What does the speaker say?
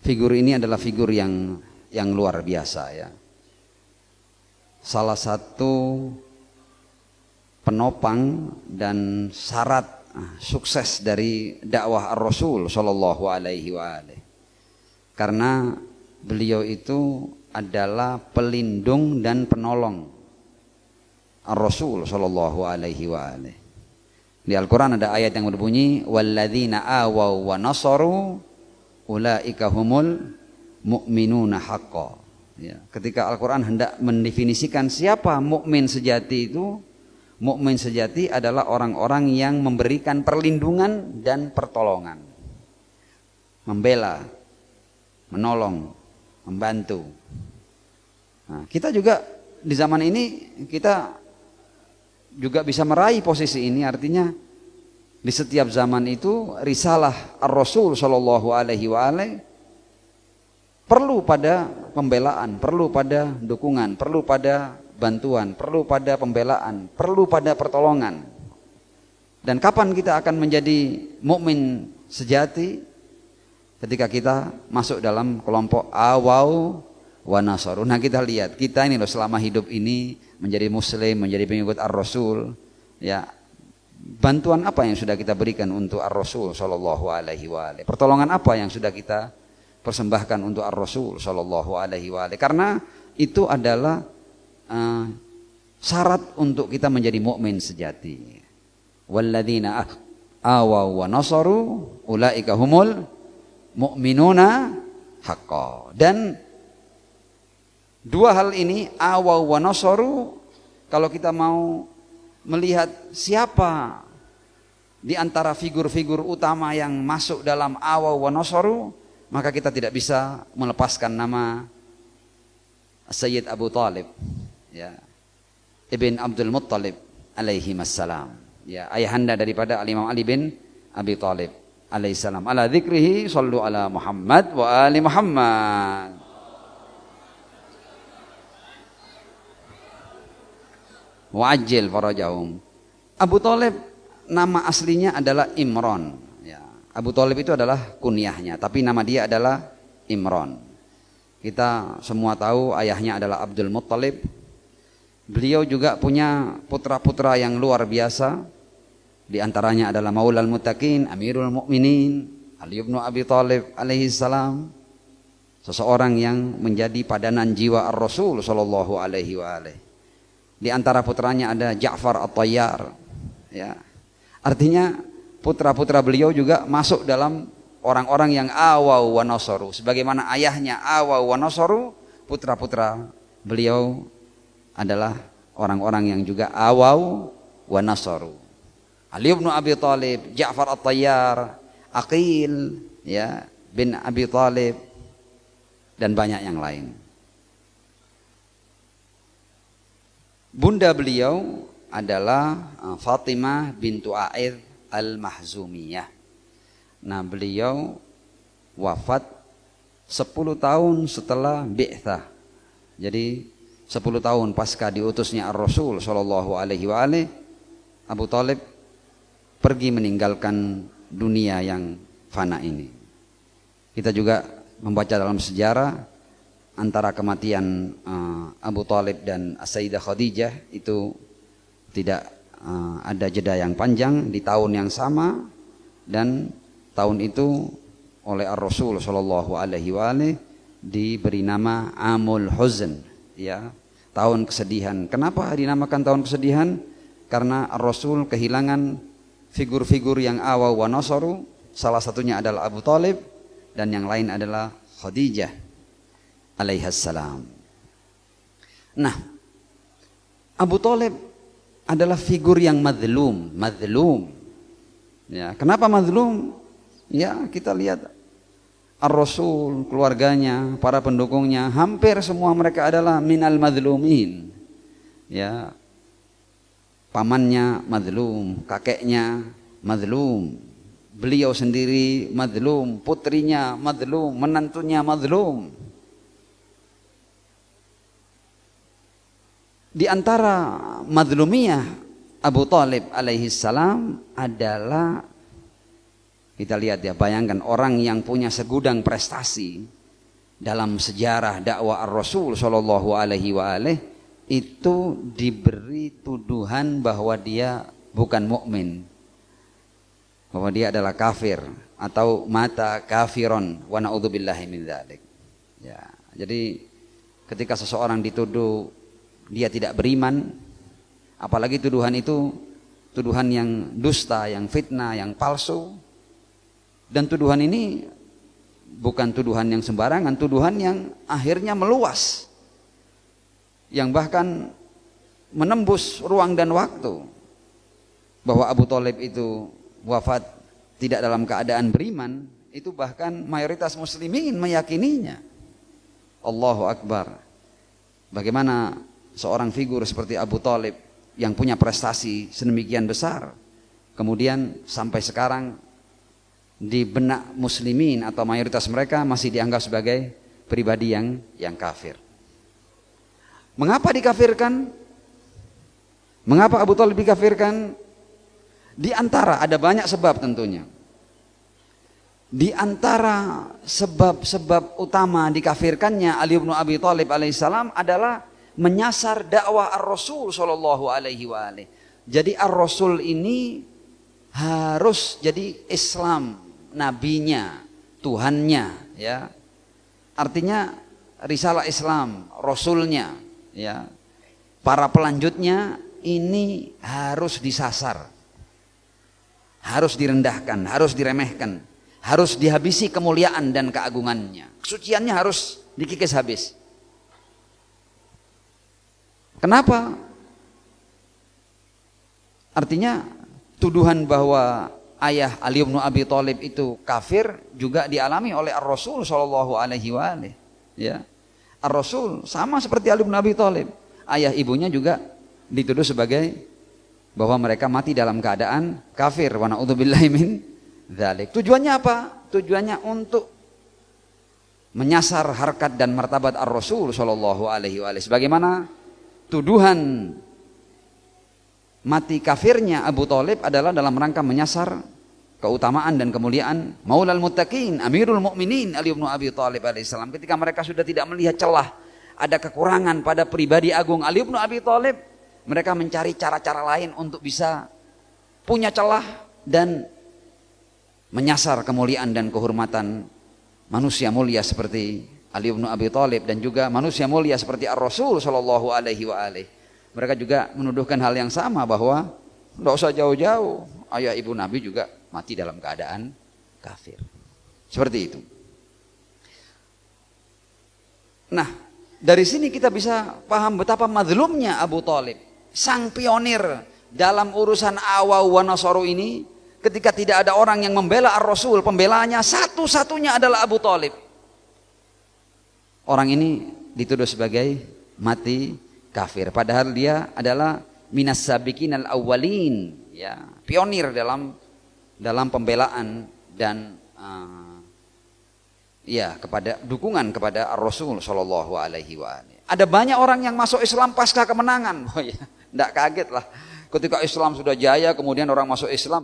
Figur ini adalah figur yang luar biasa ya. Salah satu penopang dan syarat sukses dari dakwah Ar-Rasul Shallallahu Alaihi Wasallam. Karena beliau itu adalah pelindung dan penolong Ar-Rasul Shallallahu Alaihi Wasallam. Di Al-Quran ada ayat yang berbunyi walladzina awaw wa nasaru ulaika humul mu'minuna haqqan. Ya, ketika Al-Quran hendak mendefinisikan siapa mukmin sejati itu, mukmin sejati adalah orang-orang yang memberikan perlindungan dan pertolongan, membela, menolong, membantu. Nah, kita juga di zaman ini kita juga bisa meraih posisi ini, artinya di setiap zaman itu risalah Ar-Rasul Shallallahu Alaihi Wasallam perlu pada pembelaan, perlu pada dukungan, perlu pada bantuan, perlu pada pembelaan, perlu pada pertolongan. Dan kapan kita akan menjadi mukmin sejati? Ketika kita masuk dalam kelompok awau wa nasaru. Nah, kita lihat kita ini loh selama hidup ini menjadi muslim, menjadi pengikut Ar-Rasul, ya. Bantuan apa yang sudah kita berikan untuk Ar-Rasul Shallallahu Alaihi Wasallam? Pertolongan apa yang sudah kita persembahkan untuk Ar-Rasul Shallallahu Alaihi Wasallam? Karena itu adalah syarat untuk kita menjadi mukmin sejati. Walladzina awaw wa nasaru ulaika humul mu'minuna haqqan. Dan dua hal ini, awaw wa nasaru, kalau kita mau melihat siapa di antara figur-figur utama yang masuk dalam awaw wa nasaru, maka kita tidak bisa melepaskan nama Sayyid Abu Talib, ya, Ibn Abdul Muttalib alaihi wassalam, ya, ayahanda daripada Al-Imam Ali bin Abi Talib alaihi salam. Ala dzikrihi sallu ala Muhammad wa ali Muhammad. Wa'ajil farajahum. Abu Talib nama aslinya adalah Imran, ya. Abu Talib itu adalah kunyahnya, tapi nama dia adalah Imran. Kita semua tahu ayahnya adalah Abdul Muttalib. Beliau juga punya putra-putra yang luar biasa. Di antaranya adalah Maulal Muttaqin, Amirul Mukminin, Ali bin Abi Thalib alaihi salam. Seseorang yang menjadi padanan jiwa Ar-Rasul sallallahu alaihi wasallam. Di antara putranya ada Ja'far At-Tayyar, ya. Artinya putra-putra beliau juga masuk dalam orang-orang yang awaw wa nasaru. Sebagaimana ayahnya awaw wa nasaru, putra-putra beliau adalah orang-orang yang juga awaw wa nasaru. Ali bin Abi Thalib, Ja'far At-Tayyar, Aqil, ya, bin Abi Thalib, dan banyak yang lain. Bunda beliau adalah Fatimah bintu A'id Al-Mahzumiyah. Nah, beliau wafat 10 tahun setelah bi'tsah. Jadi 10 tahun pasca diutusnya Ar-Rasul sallallahu alaihi wasallam, Abu Talib pergi meninggalkan dunia yang fana ini. Kita juga membaca dalam sejarah antara kematian Abu Talib dan Sayyidah Khadijah itu tidak ada jeda yang panjang di tahun yang sama, dan tahun itu oleh Ar-Rasul sallallahu alaihi wasallam diberi nama Amul Huzn, ya, tahun kesedihan. Kenapa dinamakan tahun kesedihan? Karena Ar-Rasul kehilangan figur-figur yang awaw wa nasaru, salah satunya adalah Abu Talib dan yang lain adalah Khadijah alaihassalam. Nah, Abu Talib adalah figur yang madlum. Ya, kenapa madlum? Ya, kita lihat Ar-Rasul, keluarganya, para pendukungnya, hampir semua mereka adalah minal madlumin. Ya, pamannya madlum, kakeknya madlum, beliau sendiri madlum, putrinya madlum, menantunya madlum. Di antara madlumiyah Abu Talib alaihi salam adalah Kita lihat ya, bayangkan orang yang punya segudang prestasi dalam sejarah dakwah Ar-Rasul Shallallahu Alaihi Wasallam itu diberi tuduhan bahwa dia bukan mukmin, bahwa dia adalah kafir atau mata kafiron wa na'udzubillahi min dzalik. Ya, jadi ketika seseorang dituduh dia tidak beriman, apalagi tuduhan itu tuduhan yang dusta, yang fitnah, yang palsu, dan tuduhan ini bukan tuduhan yang sembarangan, tuduhan yang akhirnya meluas, yang bahkan menembus ruang dan waktu, bahwa Abu Thalib itu wafat tidak dalam keadaan beriman, itu bahkan mayoritas muslimin meyakininya. Allahu Akbar. Bagaimana seorang figur seperti Abu Thalib yang punya prestasi sedemikian besar, kemudian sampai sekarang di benak muslimin atau mayoritas mereka masih dianggap sebagai pribadi yang kafir. Mengapa dikafirkan? Mengapa Abu Thalib dikafirkan? Di antara ada banyak sebab tentunya. Di antara sebab-sebab utama dikafirkannya Ali bin Abi Thalib alaihissalam adalah menyasar dakwah Ar-Rasul sallallahu alaihi wasallam. Jadi Ar-Rasul ini harus jadi Islam, nabinya, Tuhannya, ya. Artinya risalah Islam, Rasulnya, ya. Para pelanjutnya ini harus disasar, harus direndahkan, harus diremehkan, harus dihabisi kemuliaan dan keagungannya, kesuciannya harus dikikis habis. Kenapa? Artinya tuduhan bahwa ayah Ali bin Abi Thalib itu kafir juga dialami oleh Ar-Rasul sallallahu alaihi wasallam, ya. Ar-Rasul sama seperti Ali bin Abi Thalib, ayah ibunya juga dituduh sebagai bahwa mereka mati dalam keadaan kafir, wa na'udzubillahi min dzalik. Tujuannya apa? Tujuannya untuk menyasar harkat dan martabat Ar-Rasul sallallahu alaihi wasallam. Sebagaimana tuduhan mati kafirnya Abu Thalib adalah dalam rangka menyasar keutamaan dan kemuliaan Maulal Muttaqin, Amirul Mukminin Ali bin Abi Thalib alaihissalam. Ketika mereka sudah tidak melihat celah, ada kekurangan pada pribadi agung Ali bin Abi Thalib, mereka mencari cara-cara lain untuk bisa punya celah dan menyasar kemuliaan dan kehormatan manusia mulia seperti Ali bin Abi Thalib dan juga manusia mulia seperti Ar-Rasul sallallahu alaihi wasallam. Mereka juga menuduhkan hal yang sama, bahwa tidak usah jauh-jauh, ayah ibu Nabi juga mati dalam keadaan kafir. Seperti itu. Nah, dari sini kita bisa paham betapa mazlumnya Abu Thalib, sang pionir dalam urusan Awa wa Nasaru ini. Ketika tidak ada orang yang membela Ar-Rasul, pembelanya satu-satunya adalah Abu Thalib. Orang ini dituduh sebagai mati kafir, padahal dia adalah minas sabiqin al-awwalin, ya, pionir dalam pembelaan dan ya kepada dukungan kepada Ar-Rasul sallallahu alaihi wasallam. Ada banyak orang yang masuk Islam pasca kemenangan. Oh ya, enggak kaget lah ketika Islam sudah jaya kemudian orang masuk Islam.